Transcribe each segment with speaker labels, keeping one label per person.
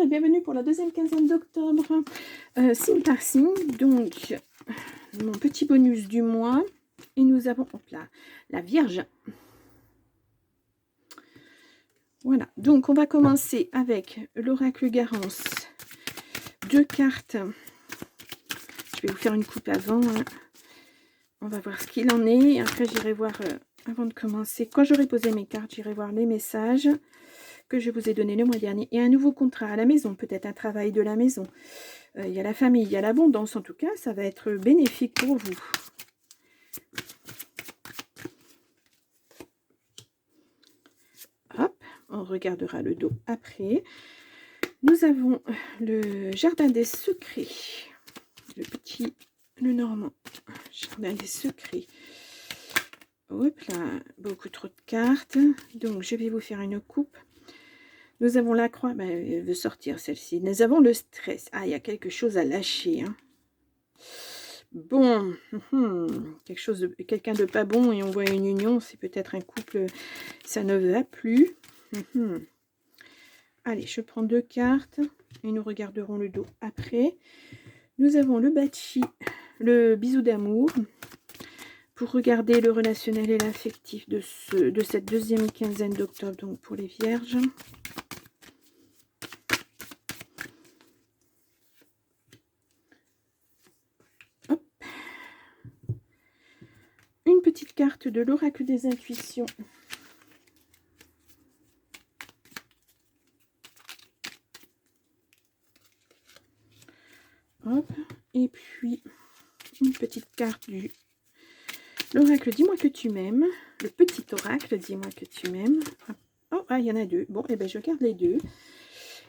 Speaker 1: et bienvenue pour la deuxième quinzaine d'octobre, signe par signe. Donc, mon petit bonus du mois. Et nous avons hop là, la Vierge. Voilà, donc on va commencer avec l'oracle Garance. 2 cartes. Je vais vous faire une coupe avant. Hein. On va voir ce qu'il en est. Après, j'irai voir, avant de commencer, quand j'aurai posé mes cartes, j'irai voir les messages que je vous ai donné le mois dernier. Et un nouveau contrat à la maison, peut-être un travail de la maison. Il y a la famille, il y a l'abondance. En tout cas, ça va être bénéfique pour vous. Hop, on regardera le dos après. Nous avons le jardin des secrets. Le normand. Jardin des secrets. Hop là, beaucoup trop de cartes. Donc, je vais vous faire une coupe. Nous avons la croix, ben, elle veut sortir celle-ci. Nous avons le stress. Ah, il y a quelque chose à lâcher. Hein. Bon, quelqu'un de pas bon et on voit une union, c'est peut-être un couple, ça ne va plus. Allez, je prends 2 cartes et nous regarderons le dos après. Nous avons le bachi, le bisou d'amour, pour regarder le relationnel et l'affectif de cette deuxième quinzaine d'octobre, donc pour les vierges. Une petite carte de l'oracle des intuitions. Hop. Et puis, une petite carte du l'oracle dis-moi que tu m'aimes. Le petit oracle dis-moi que tu m'aimes. Oh, ah, il y en a 2. Bon, et ben je garde les 2.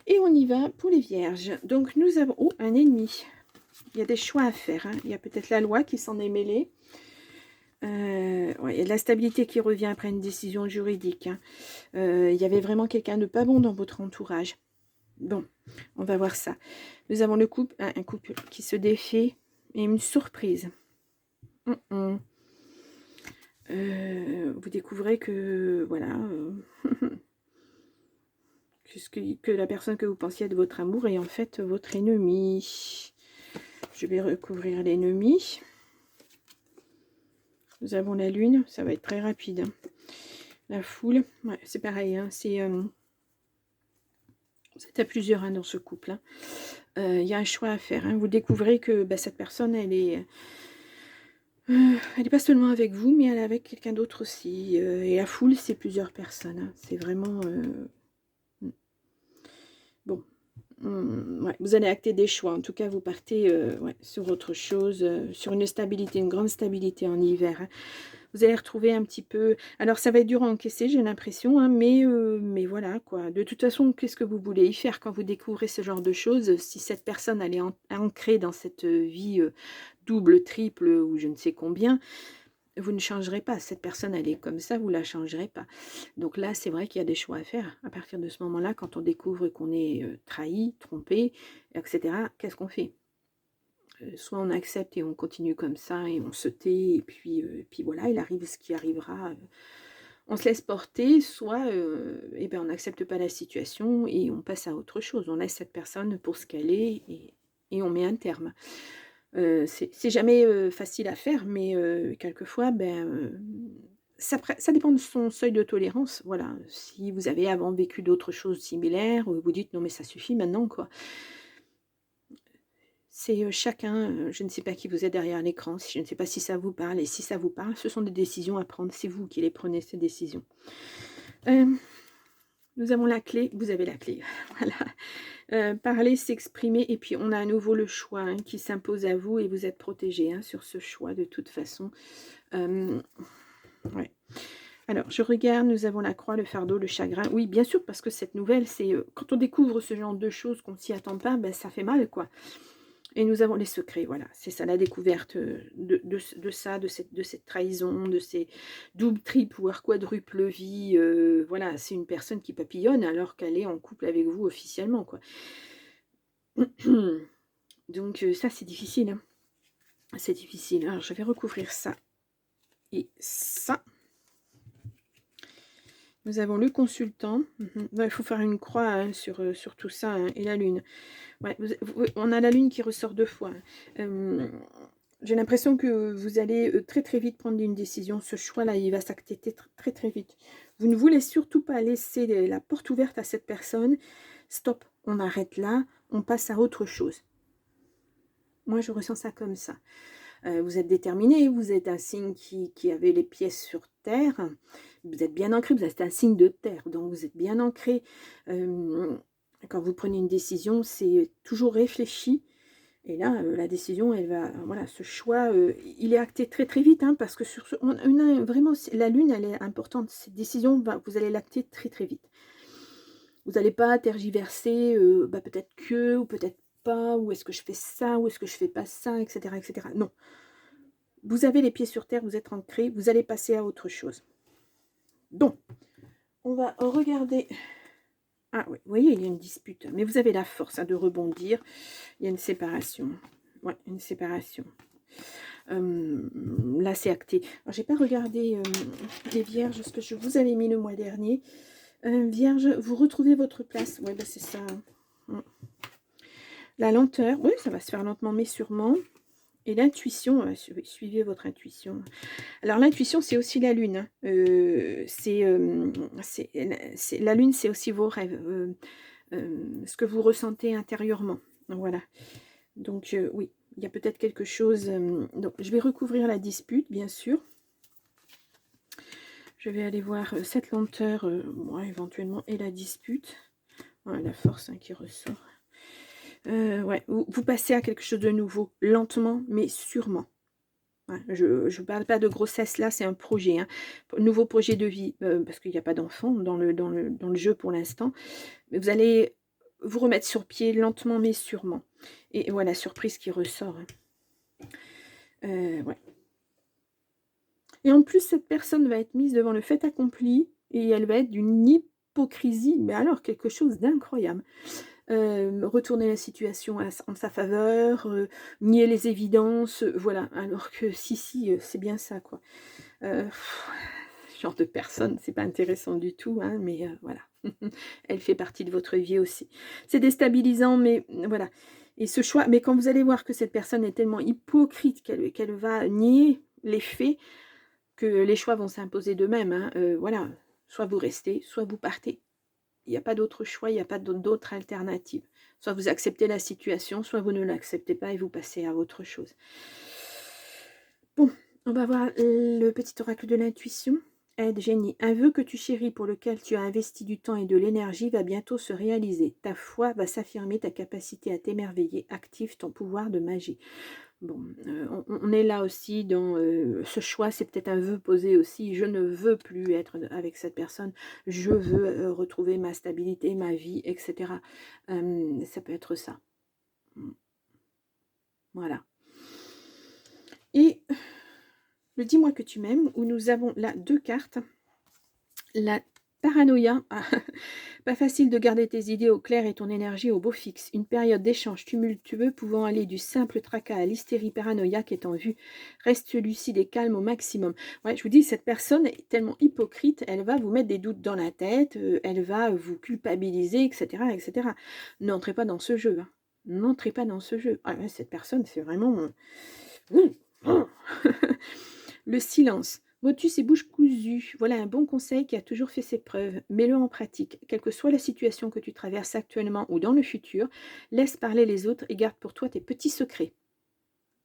Speaker 1: Et on y va pour les vierges. Donc, nous avons... Oh, un ennemi. Il y a des choix à faire. Hein. Il y a peut-être la loi qui s'en est mêlée. Ouais, il y a de la stabilité qui revient après une décision juridique. Hein. Il y avait vraiment quelqu'un de pas bon dans votre entourage. Bon, on va voir ça. Nous avons le couple, un couple qui se défait et une surprise. Vous découvrez que, voilà, que la personne que vous pensiez être votre amour est en fait votre ennemi. Je vais recouvrir l'ennemi. Nous avons la lune, ça va être très rapide. La foule, ouais, c'est pareil, hein, c'est à plusieurs hein, dans ce couple. Hein. Il y a un choix à faire. Hein. Vous découvrez que bah, cette personne, elle est pas seulement avec vous, mais elle est avec quelqu'un d'autre aussi. Et la foule, c'est plusieurs personnes. Hein. C'est vraiment... Bon. Ouais, vous allez acter des choix. En tout cas, vous partez ouais, sur autre chose, sur une stabilité, une grande stabilité en hiver. Hein. Vous allez retrouver un petit peu... Alors, ça va être dur à encaisser, j'ai l'impression, hein, mais voilà, quoi. De toute façon, qu'est-ce que vous voulez y faire quand vous découvrez ce genre de choses? Si cette personne, elle est ancrée dans cette vie double, triple ou je ne sais combien, vous ne changerez pas. Cette personne, elle est comme ça, vous ne la changerez pas. Donc là, c'est vrai qu'il y a des choix à faire. À partir de ce moment-là, quand on découvre qu'on est trahi, trompé, etc., qu'est-ce qu'on fait? Soit on accepte et on continue comme ça et on se tait et puis voilà, il arrive ce qui arrivera, on se laisse porter, soit eh ben, on n'accepte pas la situation et on passe à autre chose, on laisse cette personne pour ce qu'elle est et on met un terme. C'est jamais facile à faire, mais quelquefois, ben, ça dépend de son seuil de tolérance. Voilà, si vous avez avant vécu d'autres choses similaires, vous dites non mais ça suffit maintenant quoi. C'est chacun, je ne sais pas qui vous êtes derrière l'écran, je ne sais pas si ça vous parle, et si ça vous parle, ce sont des décisions à prendre, c'est vous qui les prenez, ces décisions. Nous avons la clé, vous avez la clé, voilà. Parler, s'exprimer, et puis on a à nouveau le choix hein, qui s'impose à vous, et vous êtes protégé hein, sur ce choix de toute façon. Ouais. Alors, je regarde, nous avons la croix, le fardeau, le chagrin. Oui, bien sûr, parce que cette nouvelle, c'est quand on découvre ce genre de choses qu'on ne s'y attend pas, ben, ça fait mal, quoi. Et nous avons les secrets, voilà, c'est ça la découverte de ça, de cette trahison, de ces doubles, triples, voire quadruples vies. Voilà, c'est une personne qui papillonne alors qu'elle est en couple avec vous officiellement, quoi. Donc ça, c'est difficile. Hein. C'est difficile. Alors, je vais recouvrir ça et ça. Nous avons le consultant. Ouais, il faut faire une croix hein, sur tout ça. Hein, et la lune. Ouais, on a la lune qui ressort 2 fois. Hein. J'ai l'impression que vous allez très très vite prendre une décision. Ce choix-là, il va s'acter très très vite. Vous ne voulez surtout pas laisser la porte ouverte à cette personne. Stop, on arrête là, on passe à autre chose. Moi, je ressens ça comme ça. Vous êtes déterminé, vous êtes un signe qui avait les pieds sur terre. Vous êtes bien ancré, vous êtes un signe de terre, donc vous êtes bien ancré. Quand vous prenez une décision, c'est toujours réfléchi. Et là, la décision, elle va, voilà, ce choix, il est acté très très vite, hein, parce que on a vraiment, la lune, elle est importante. Cette décision, vous allez l'acter très très vite. Vous n'allez pas tergiverser, peut-être que, ou peut-être pas, ou est-ce que je fais ça, ou est-ce que je fais pas ça, etc., etc. Non. Vous avez les pieds sur terre, vous êtes ancré, vous allez passer à autre chose. Donc, on va regarder. Ah oui, vous voyez, il y a une dispute, mais vous avez la force hein, de rebondir. Il y a une séparation. Ouais, une séparation. Là, c'est acté. Alors, j'ai pas regardé les vierges, ce que je vous avais mis le mois dernier. Vierge, vous retrouvez votre place. Oui, c'est ça. La lenteur, oui, ça va se faire lentement, mais sûrement. Et l'intuition, suivez votre intuition. Alors, l'intuition, c'est aussi la lune. Hein. La lune, c'est aussi vos rêves. Ce que vous ressentez intérieurement. Voilà. Donc, oui, il y a peut-être quelque chose. Donc, je vais recouvrir la dispute, bien sûr. Je vais aller voir cette lenteur, éventuellement, et la dispute. Voilà, la force hein, qui ressort. Ouais, vous passez à quelque chose de nouveau, lentement, mais sûrement. Ouais, je ne parle pas de grossesse, là, c'est un projet. Hein. Nouveau projet de vie, parce qu'il n'y a pas d'enfant dans le jeu pour l'instant. Mais vous allez vous remettre sur pied lentement, mais sûrement. Et voilà, surprise qui ressort. Hein. Ouais. Et en plus, cette personne va être mise devant le fait accompli et elle va être d'une hypocrisie, mais alors quelque chose d'incroyable. Retourner la situation en sa faveur, nier les évidences, voilà. Alors que si, c'est bien ça, quoi. Ce genre de personne, c'est pas intéressant du tout, hein, mais voilà. Elle fait partie de votre vie aussi. C'est déstabilisant, mais voilà. Et ce choix, mais quand vous allez voir que cette personne est tellement hypocrite qu'elle va nier les faits, que les choix vont s'imposer d'eux-mêmes. Hein. Voilà, soit vous restez, soit vous partez. Il n'y a pas d'autre choix, il n'y a pas d'autre alternative. Soit vous acceptez la situation, soit vous ne l'acceptez pas et vous passez à autre chose. Bon, on va voir le petit oracle de l'intuition. Aide, génie. Un vœu que tu chéris, pour lequel tu as investi du temps et de l'énergie, va bientôt se réaliser. Ta foi va s'affirmer, ta capacité à t'émerveiller active ton pouvoir de magie. Bon, on est là aussi dans ce choix, c'est peut-être un vœu posé aussi. Je ne veux plus être avec cette personne. Je veux retrouver ma stabilité, ma vie, etc. Ça peut être ça. Voilà. Et le dis-moi que tu m'aimes, où nous avons là 2 cartes. La paranoïa, pas facile de garder tes idées au clair et ton énergie au beau fixe. Une période d'échange tumultueux pouvant aller du simple tracas à l'hystérie paranoïaque est en vue. Reste lucide et calme au maximum. Ouais, je vous dis, cette personne est tellement hypocrite, elle va vous mettre des doutes dans la tête, elle va vous culpabiliser, etc. etc. N'entrez pas dans ce jeu. Hein. N'entrez pas dans ce jeu. Ah, ouais, cette personne, c'est vraiment... Le silence. Motus et bouche cousue. Voilà un bon conseil qui a toujours fait ses preuves. Mets-le en pratique. Quelle que soit la situation que tu traverses actuellement ou dans le futur, laisse parler les autres et garde pour toi tes petits secrets.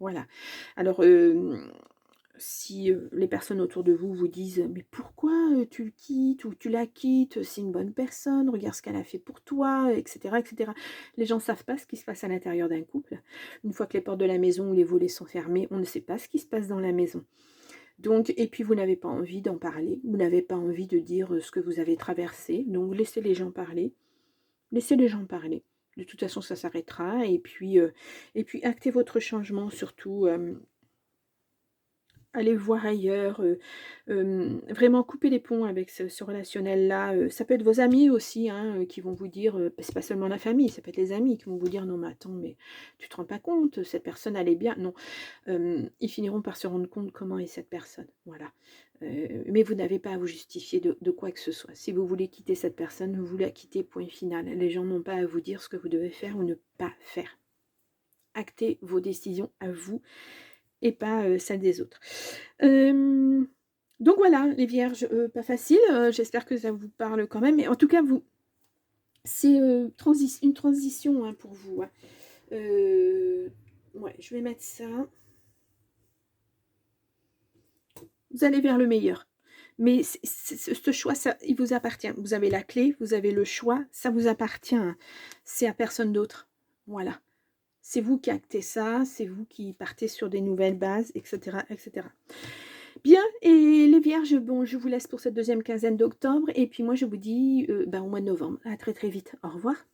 Speaker 1: Voilà. Alors, si les personnes autour de vous vous disent « Mais pourquoi tu le quittes ou tu la quittes? C'est une bonne personne, regarde ce qu'elle a fait pour toi, etc. etc. » Les gens ne savent pas ce qui se passe à l'intérieur d'un couple. Une fois que les portes de la maison ou les volets sont fermés, on ne sait pas ce qui se passe dans la maison. Donc, et puis vous n'avez pas envie d'en parler, vous n'avez pas envie de dire ce que vous avez traversé, donc laissez les gens parler, laissez les gens parler. De toute façon, ça s'arrêtera, et puis actez votre changement, surtout allez voir ailleurs, vraiment couper les ponts avec ce relationnel-là. Ça peut être vos amis aussi, hein, qui vont vous dire, c'est pas seulement la famille, ça peut être les amis qui vont vous dire: «Non mais attends, mais tu te rends pas compte, cette personne elle est bien». Non, ils finiront par se rendre compte comment est cette personne, voilà. Mais vous n'avez pas à vous justifier de quoi que ce soit. Si vous voulez quitter cette personne, vous la quittez, point final. Les gens n'ont pas à vous dire ce que vous devez faire ou ne pas faire. Actez vos décisions à vous et pas, celles des autres. Donc voilà, les vierges, pas facile, j'espère que ça vous parle quand même, mais en tout cas vous c'est, une transition, hein, pour vous, hein. Ouais, je vais mettre ça. Vous allez vers le meilleur. Mais ce choix, ça, il vous appartient. Vous avez la clé, vous avez le choix, ça vous appartient. C'est à personne d'autre. Voilà. C'est vous qui actez ça, c'est vous qui partez sur des nouvelles bases, etc., etc. Bien, et les vierges, bon, je vous laisse pour cette deuxième quinzaine d'octobre, et puis moi je vous dis au mois de novembre. À très très vite. Au revoir.